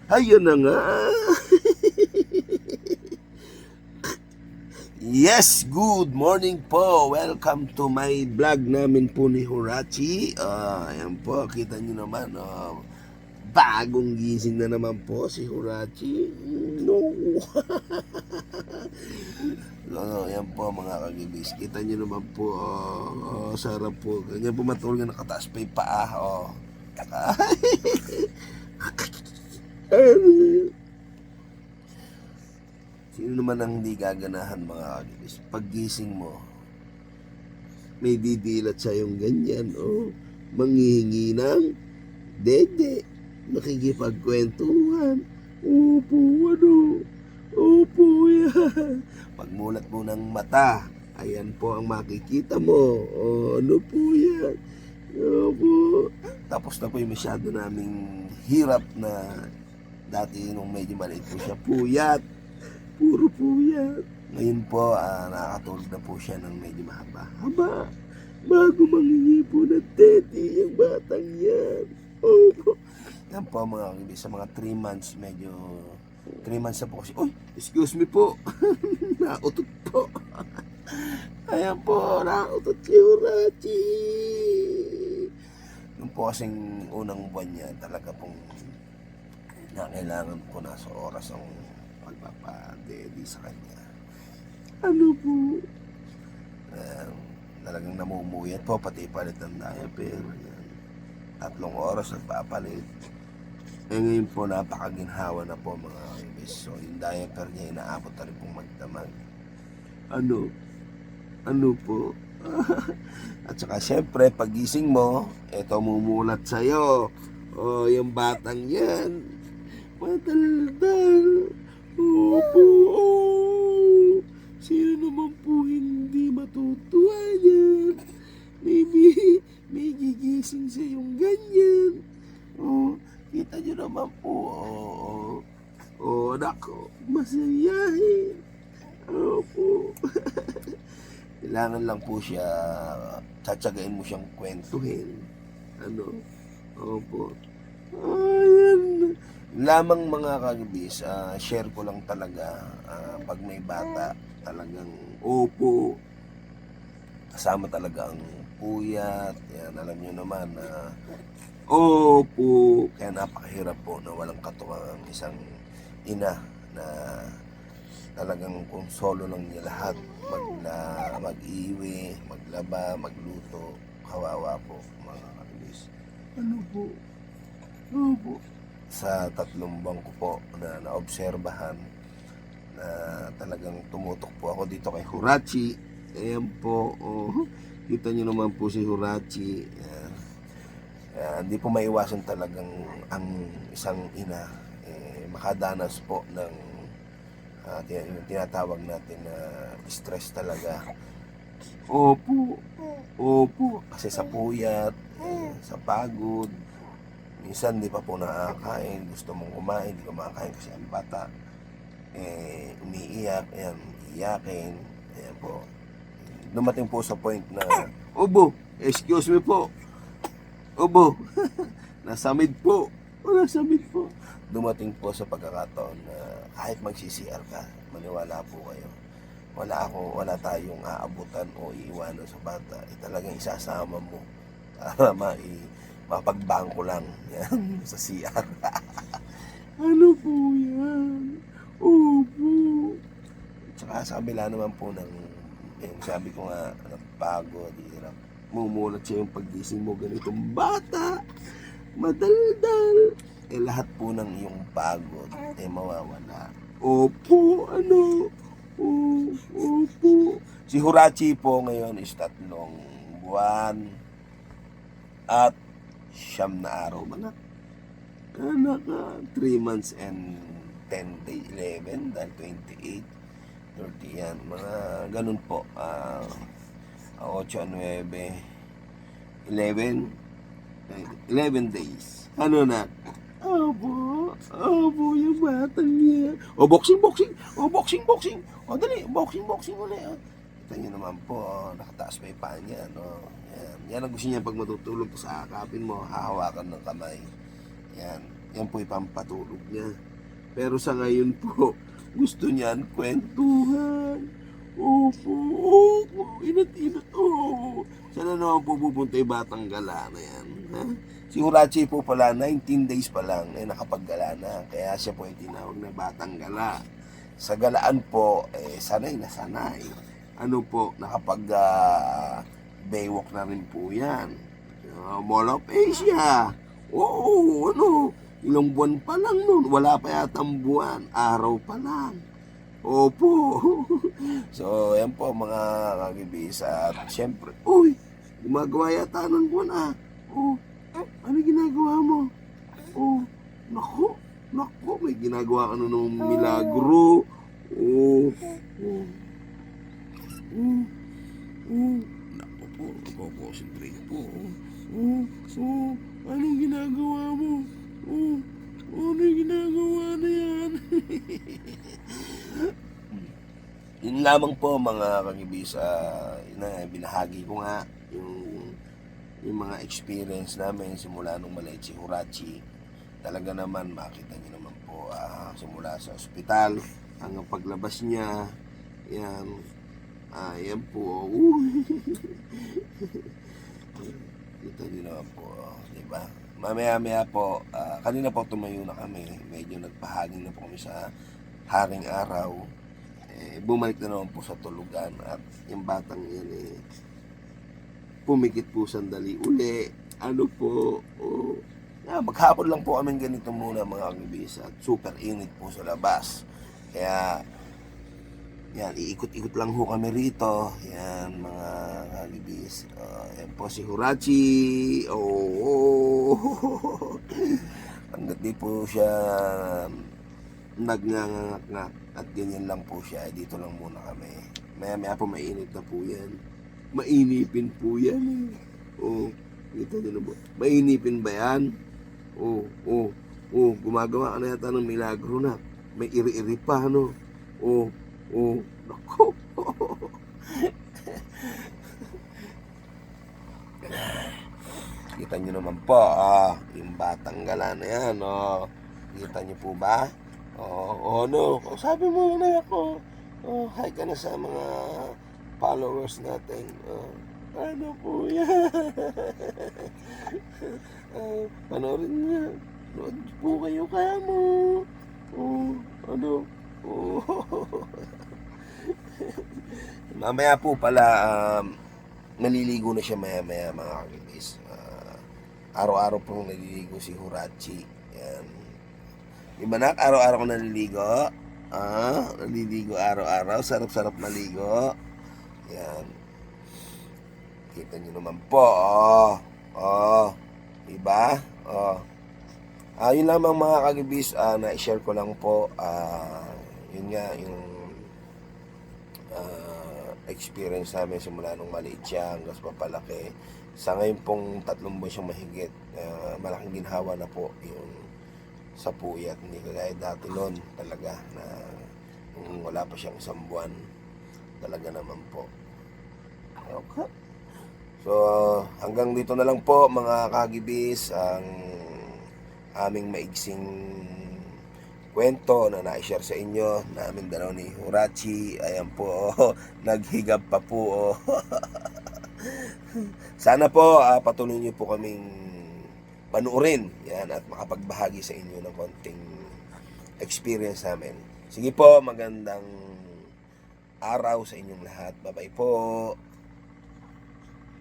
Ayun na nga. Yes, good morning po. Welcome to my vlog namin po ni Horachi. Ayan po, kita nyo naman. Bagong gising na naman po si Horachi. No. Ayan po mga kagibis. Kita nyo naman po. Sarap po. Ganyan po matulog na nakataas pa yung paa. Sino naman ang hindi gaganahan mga kagibis? Paggising mo, may didilat sa yung ganyan, manghihingi ng dede, nakikipagkwentuhan, opo yan. Pagmulat mo ng mata, ayan po ang makikita mo, ano po yan, opo. Tapos na po yung masyado naming hirap na dati nung medyo maliit po siya, puyat, puro puyat. Ngayon po, nakakatulog na po siya ng medyo mahaba. Bago manghingi po ng teti, yung batang yan. Opo. Yan po mga kagibis, sa mga 3 months, medyo 3 months na po kasi, excuse me po, nautot po. Ayan po, nautot si Horachi. Nung po kasing unang buwan niya, talaga pong kailangan po nasa oras ang pagpapadedi sa kanya. Ano po? Talagang namumuyat po, pati palit ng diaper. 3 oras nagpapalit. Ngayon po napakaginhawa na po mga kaibigan. So yung diaper niya inaabot na rin pong magdamag. Ano po? At saka syempre pagising mo, eto mumulat sa'yo. Yung batang yan, madaldal. Opo. Sino naman po hindi matutuwa yan? May gigising sa yung ganyan. Kita nyo naman po. Nako, masayahin. Opo. Kailangan lang po siya, tsatsagain mo siyang kwentuhin. Opo. Ayan. Lamang mga kagibis, share ko lang talaga, pag may bata, talagang opo. Kasama talaga ang puyat. Yan, alam nyo naman na opo. Kaya napakahirap po na walang katuwang ang isang ina na talagang kung solo lang niya lahat, mag-iwi, maglaba, magluto. Kawawa po mga kagibis. Ano po? Opo. Sa 3 buwan ko po na naobserbahan na talagang tumutok po ako dito kay Horachi. Ayan po, kita nyo naman po si Horachi. Hindi po maiwasan talagang ang isang ina makadanas po ng tinatawag natin na stress talaga. Opo. Kasi sa puyat, sa pagod, minsan di pa po nakakain, gusto mong kumain, di kumakain kasi ang bata umiiyak, iyakin. Ayan po, dumating po sa point na excuse me po, nasamid po. Dumating po sa pagkakataon na kahit mag-CCR ka, maniwala po kayo, wala tayong aabutan o iiwanan sa bata. Talagang isasama mo para mapagbangko lang yan sa CR. Ano po yan? Opo. Tsaka sa kabila naman po ng sabi ko nga, napagod, hirap, mumulat siya yung paggising mo, ganitong bata, madaldal, lahat po ng iyong pagod mawawala. Opo. Opo. Si Horachi po ngayon is 3 buwan at 9 na araw ba 3 months and 10 days, 11 dahil 28, 30 yan, mga ganun po. 8, 9, 11 days. Opo, yung batang niya. Boxing. Dali, boxing ulit. Kita nyo naman po, nakataas pa yung paa niya. Yan ang gusto niya pag matutulog, sa akapin mo, hahawakan ng kamay. Yan. Yan po ipampatulog niya. Pero sa ngayon po, gusto niyan kwentuhan. Opo, opo, inat-inat, oo. Sana naman po pupunta yung batang gala na yan. Ha? Si Horachi po pala, 19 days pa lang, nakapaggala na. Kaya siya po ay tinawag na batang gala. Sa galaan po, sanay na sanay. Ano po, baywalk na rin po yan. Mall of Asia. Oo, ano, ilang buwan pa lang nun. Wala pa yatang buwan. Araw pa lang. Opo. So, yan po mga kagibis. At syempre, uy, gumagawa yata ng buwan ah. Oh, ano ginagawa mo? Oh, naku, may ginagawa ka na ng milagro. Oh, naku po, nagko-concentrate po. Anong ginagawa mo? Anong ginagawa na yan? Yun lamang po mga kagibis, na binahagi ko nga yung mga experience namin simula nung maliit si Horachi. Talaga naman makita niyo naman po, simula sa ospital hanggang paglabas niya, yan, yan po. Kita niyo naman po, di ba? Mamaya po, kanina po tumayo na kami, medyo nagpahaging na po kami sa haring araw. Bumalik na naman po sa tulugan at yung batang yan pumikit po sandali uli. Ano po, maghapon lang po kami ganito muna mga kagibis at super init po sa labas. Kaya yan, iikot-ikot lang ho kami rito. Yan mga kagibis. Yan po si Horachi. Hanggat di po siya nagnganganak at ganyan lang po siya, dito lang muna kami. Maya po mainit na po yan. Mainipin po yan. Dito din po. Mainipin ba yan? Gumagawa ka na yata ng milagro na. May iri-iri pa, no? Nako. Kita nyo naman po, yung batang gala na yan, Kita nyo po ba? No. Sabi mo na ako. Hi ka na sa mga followers natin. Ano po yan? Panoorin niya. Nood po kayo kamo. Mamaya po pala, naliligo na siya maya mga kagibis. Araw-araw pong naliligo si Horachi. Yan. Diba nak, araw-araw ko naliligo? Naliligo araw-araw. Sarap-sarap maligo. Yan. Kita nyo naman po. Diba? Yun lamang mga kagibis. Na-share ko lang po. Yun nga, yung experience namin simula nung maliit siya hanggang papalaki. Sa ngayon pong 3 buwan siyang mahigit. Malaking ginhawa na po yung sa puyat, hindi kagaya dati noon talaga na wala pa siyang 1 buwan talaga naman po. Okay. So hanggang dito na lang po mga kagibis ang aming maigsing kwento na na-share sa inyo namin dalaw ni Horachi. Ayan po, naghigab pa po. Sana po patuloy niyo po kaming panuorin yan at makapagbahagi sa inyo ng konting experience namin. Sige po, magandang araw sa inyong lahat. Bye-bye po.